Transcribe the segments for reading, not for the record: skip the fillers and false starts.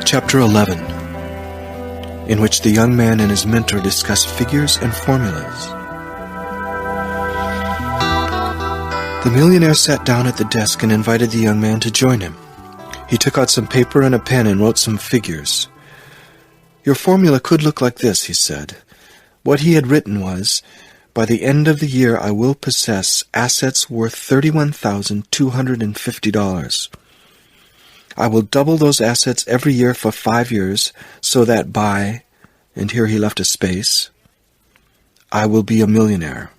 Chapter 11, in which the young man and his mentor discuss figures and formulas. The millionaire sat down at the desk and invited the young man to join him. He took out some paper and a pen and wrote some figures. "Your formula could look like this," he said. What he had written was, "By the end of the year I will possess assets worth $31,250. I will double those assets every year for 5 years, so that by," and here he left a space, "I will be a millionaire."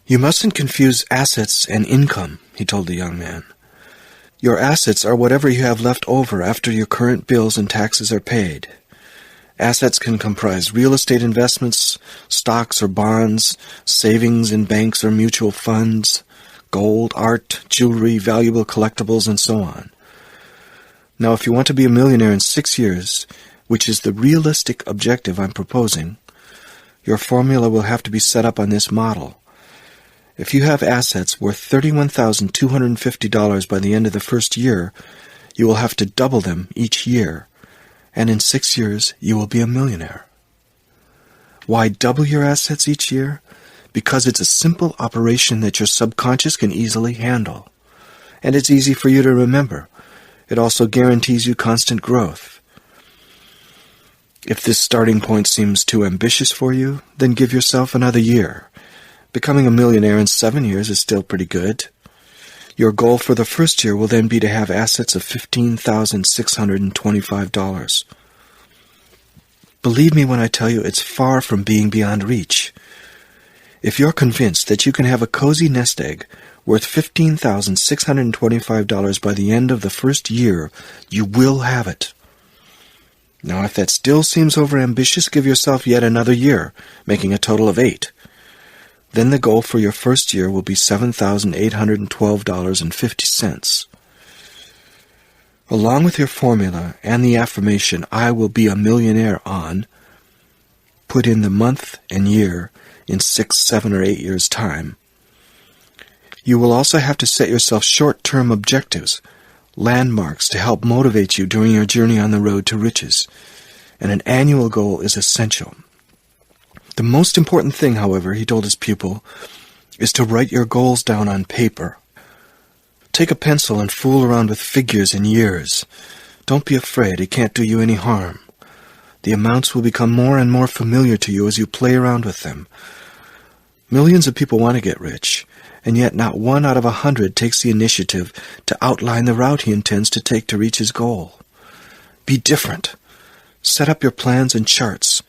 "You mustn't confuse assets and income," he told the young man. "Your assets are whatever you have left over after your current bills and taxes are paid. Assets can comprise real estate investments, stocks or bonds, savings in banks or mutual funds, gold, art, jewelry, valuable collectibles, and so on. Now, if you want to be a millionaire in 6 years, which is the realistic objective I'm proposing, your formula will have to be set up on this model. If you have assets worth $31,250 by the end of the first year, you will have to double them each year, and in 6 years you will be a millionaire. Why double your assets each year? Because it's a simple operation that your subconscious can easily handle. And it's easy for you to remember. It also guarantees you constant growth. If this starting point seems too ambitious for you, then give yourself another year. Becoming a millionaire in 7 years is still pretty good. Your goal for the first year will then be to have assets of $15,625. Believe me when I tell you it's far from being beyond reach. If you're convinced that you can have a cozy nest egg worth $15,625 by the end of the first year, you will have it. Now, if that still seems overambitious, give yourself yet another year, making a total of 8. Then the goal for your first year will be $7,812.50. Along with your formula and the affirmation, "I will be a millionaire on," put in the month and year in 6, 7, or 8 years' time. You will also have to set yourself short-term objectives, landmarks to help motivate you during your journey on the road to riches, and an annual goal is essential. The most important thing, however, he told his pupil, is to write your goals down on paper. Take a pencil and fool around with figures and years. Don't be afraid, it can't do you any harm. The amounts will become more and more familiar to you as you play around with them. Millions of people want to get rich, and yet not 1 out of 100 takes the initiative to outline the route he intends to take to reach his goal. Be different. Set up your plans and charts.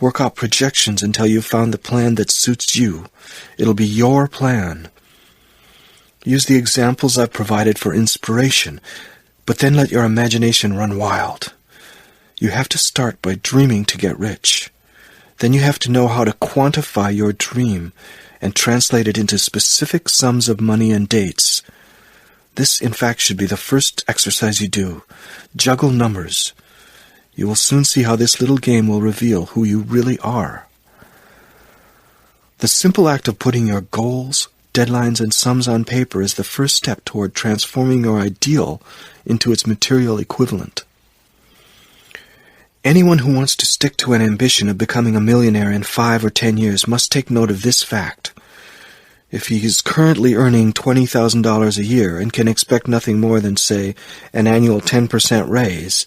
Work out projections until you've found the plan that suits you. It'll be your plan. Use the examples I've provided for inspiration, but then let your imagination run wild. You have to start by dreaming to get rich. Then you have to know how to quantify your dream and translate it into specific sums of money and dates. This, in fact, should be the first exercise you do. Juggle numbers. You will soon see how this little game will reveal who you really are. The simple act of putting your goals, deadlines, and sums on paper is the first step toward transforming your ideal into its material equivalent. Anyone who wants to stick to an ambition of becoming a millionaire in 5 or 10 years must take note of this fact. If he is currently earning $20,000 a year and can expect nothing more than, say, an annual 10% raise,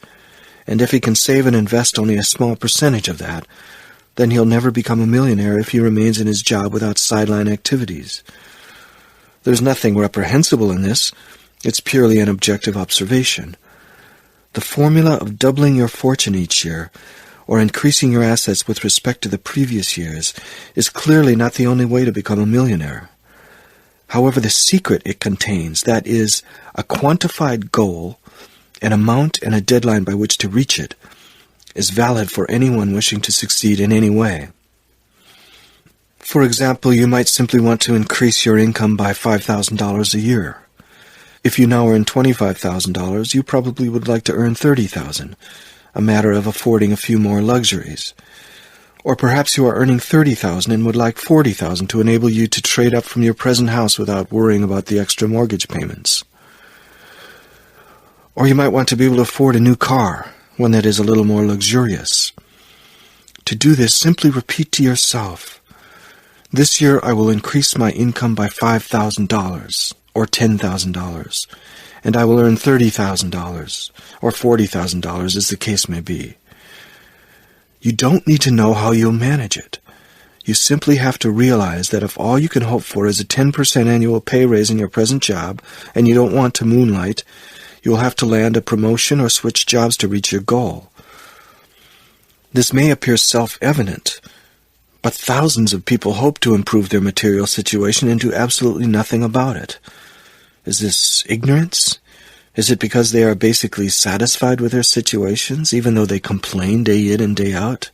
and if he can save and invest only a small percentage of that, then he'll never become a millionaire if he remains in his job without sideline activities. There's nothing reprehensible in this. It's purely an objective observation. The formula of doubling your fortune each year, or increasing your assets with respect to the previous years, is clearly not the only way to become a millionaire. However, the secret it contains, that is, a quantified goal, an amount and a deadline by which to reach it, is valid for anyone wishing to succeed in any way. For example, you might simply want to increase your income by $5,000 a year. If you now earn $25,000, you probably would like to earn $30,000, a matter of affording a few more luxuries. Or perhaps you are earning $30,000 and would like $40,000 to enable you to trade up from your present house without worrying about the extra mortgage payments. Or you might want to be able to afford a new car, one that is a little more luxurious. To do this, simply repeat to yourself, "This year I will increase my income by $5,000 or $10,000, and I will earn $30,000 or $40,000 as the case may be." You don't need to know how you'll manage it. You simply have to realize that if all you can hope for is a 10% annual pay raise in your present job, and you don't want to moonlight, you will have to land a promotion or switch jobs to reach your goal. This may appear self-evident, but thousands of people hope to improve their material situation and do absolutely nothing about it. Is this ignorance? Is it because they are basically satisfied with their situations, even though they complain day in and day out?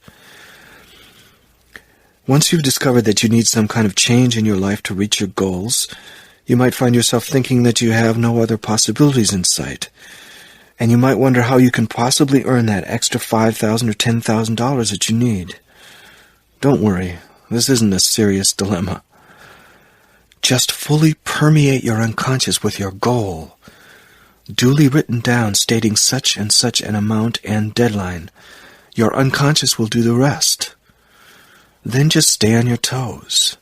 Once you've discovered that you need some kind of change in your life to reach your goals, you might find yourself thinking that you have no other possibilities in sight. And you might wonder how you can possibly earn that extra $5,000 or $10,000 that you need. Don't worry, this isn't a serious dilemma. Just fully permeate your unconscious with your goal, duly written down stating such and such an amount and deadline. Your unconscious will do the rest. Then just stay on your toes.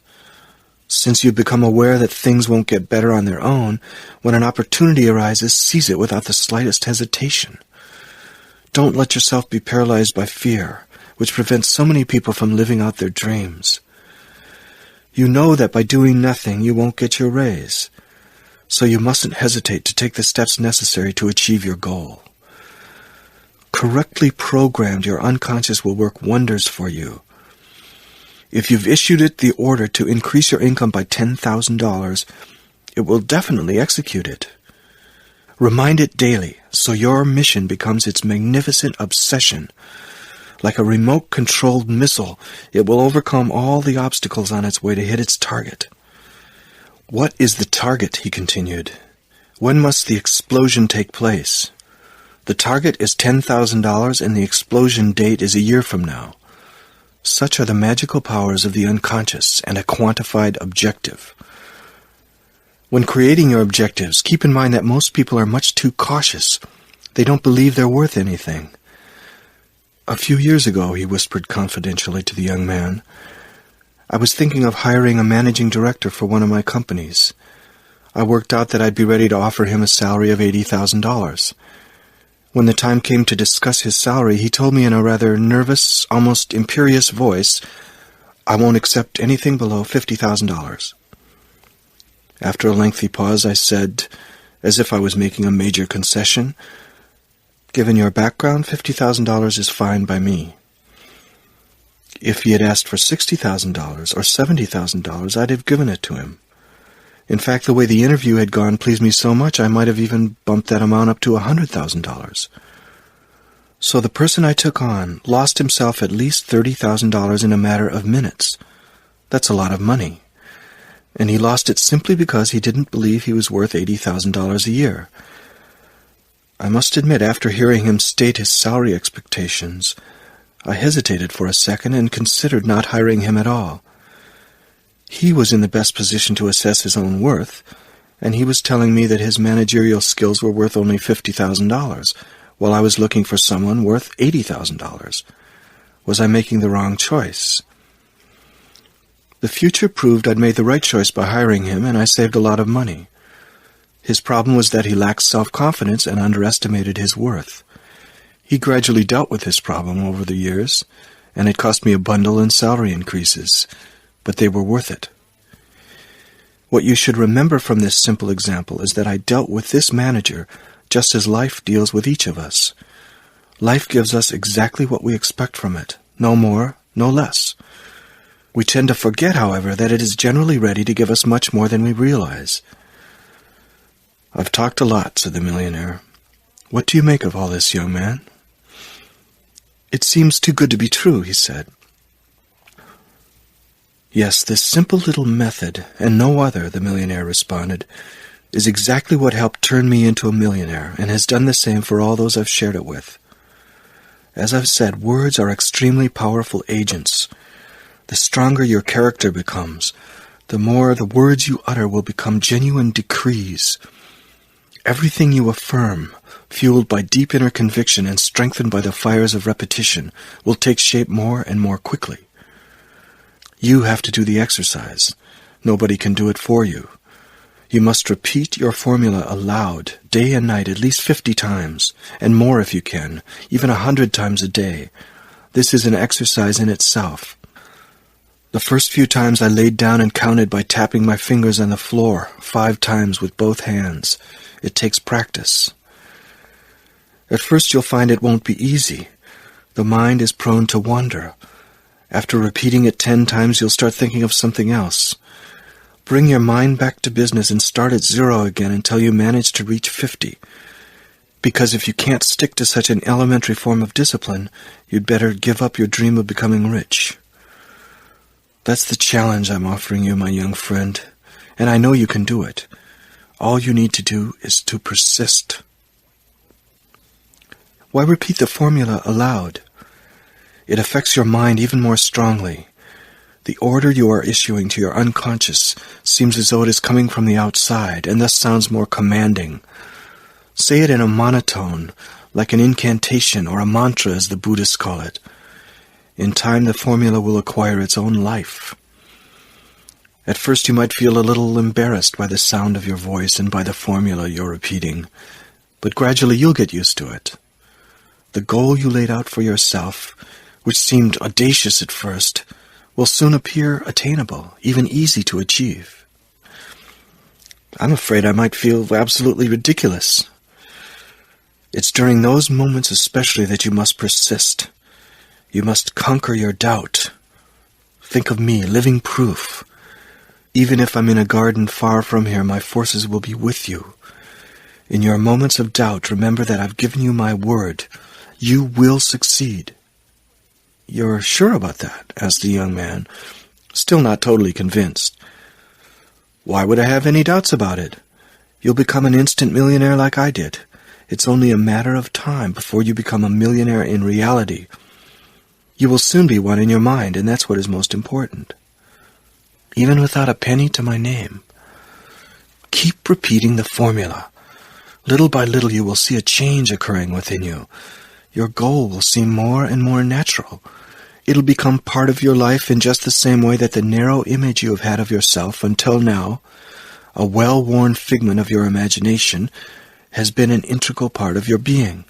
Since you've become aware that things won't get better on their own, when an opportunity arises, seize it without the slightest hesitation. Don't let yourself be paralyzed by fear, which prevents so many people from living out their dreams. You know that by doing nothing you won't get your raise, so you mustn't hesitate to take the steps necessary to achieve your goal. Correctly programmed, your unconscious will work wonders for you. If you've issued it the order to increase your income by $10,000, it will definitely execute it. Remind it daily, so your mission becomes its magnificent obsession. Like a remote-controlled missile, it will overcome all the obstacles on its way to hit its target. "What is the target?" he continued. "When must the explosion take place? The target is $10,000 and the explosion date is a year from now." Such are the magical powers of the unconscious and a quantified objective. When creating your objectives, keep in mind that most people are much too cautious. They don't believe they're worth anything. "A few years ago," he whispered confidentially to the young man, "I was thinking of hiring a managing director for one of my companies. I worked out that I'd be ready to offer him a salary of $80,000. When the time came to discuss his salary, he told me in a rather nervous, almost imperious voice, 'I won't accept anything below $50,000. After a lengthy pause, I said, as if I was making a major concession, "Given your background, $50,000 is fine by me." If he had asked for $60,000 or $70,000, I'd have given it to him. In fact, the way the interview had gone pleased me so much I might have even bumped that amount up to $100,000. So the person I took on lost himself at least $30,000 in a matter of minutes. That's a lot of money. And he lost it simply because he didn't believe he was worth $80,000 a year. I must admit, after hearing him state his salary expectations, I hesitated for a second and considered not hiring him at all. He was in the best position to assess his own worth, and he was telling me that his managerial skills were worth only $50,000, while I was looking for someone worth $80,000. Was I making the wrong choice? The future proved I'd made the right choice by hiring him, and I saved a lot of money. His problem was that he lacked self-confidence and underestimated his worth. He gradually dealt with this problem over the years, and it cost me a bundle in salary increases, but they were worth it. What you should remember from this simple example is that I dealt with this manager just as life deals with each of us. Life gives us exactly what we expect from it, no more, no less. We tend to forget, however, that it is generally ready to give us much more than we realize. "I've talked a lot," said the millionaire. "What do you make of all this, young man?" "It seems too good to be true," he said. "Yes, this simple little method, and no other," the millionaire responded, "is exactly what helped turn me into a millionaire, and has done the same for all those I've shared it with. As I've said, words are extremely powerful agents. The stronger your character becomes, the more the words you utter will become genuine decrees. Everything you affirm, fueled by deep inner conviction and strengthened by the fires of repetition, will take shape more and more quickly. You have to do the exercise. Nobody can do it for you. You must repeat your formula aloud, day and night, at least 50 times, and more if you can, even 100 times a day. This is an exercise in itself. The first few times I laid down and counted by tapping my fingers on the floor 5 times with both hands. It takes practice. At first you'll find it won't be easy. The mind is prone to wander. After repeating it 10 times, you'll start thinking of something else. Bring your mind back to business and start at 0 again until you manage to reach 50. Because if you can't stick to such an elementary form of discipline, you'd better give up your dream of becoming rich. That's the challenge I'm offering you, my young friend, and I know you can do it. All you need to do is to persist. Why repeat the formula aloud? It affects your mind even more strongly. The order you are issuing to your unconscious seems as though it is coming from the outside, and thus sounds more commanding. Say it in a monotone, like an incantation or a mantra, as the Buddhists call it. In time, the formula will acquire its own life. At first, you might feel a little embarrassed by the sound of your voice and by the formula you're repeating, but gradually you'll get used to it. The goal you laid out for yourself, which seemed audacious at first, will soon appear attainable, even easy to achieve. I'm afraid I might feel absolutely ridiculous. It's during those moments especially that you must persist. You must conquer your doubt. Think of me, living proof. Even if I'm in a garden far from here, my forces will be with you. In your moments of doubt, remember that I've given you my word. You will succeed. You're sure about that? Asked the young man, still not totally convinced. Why would I have any doubts about it? You'll become an instant millionaire like I did. It's only a matter of time before you become a millionaire in reality. You will soon be one in your mind, and that's what is most important. Even without a penny to my name. Keep repeating the formula. Little by little you will see a change occurring within you. Your goal will seem more and more natural. It'll become part of your life in just the same way that the narrow image you have had of yourself until now, a well-worn figment of your imagination, has been an integral part of your being.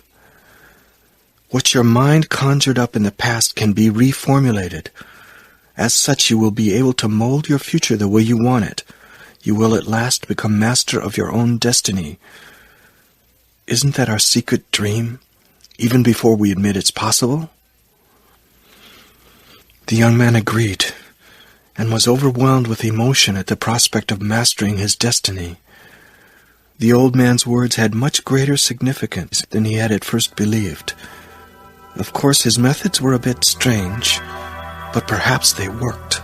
What your mind conjured up in the past can be reformulated. As such, you will be able to mold your future the way you want it. You will at last become master of your own destiny. Isn't that our secret dream, even before we admit it's possible? The young man agreed, and was overwhelmed with emotion at the prospect of mastering his destiny. The old man's words had much greater significance than he had at first believed. Of course, his methods were a bit strange, but perhaps they worked.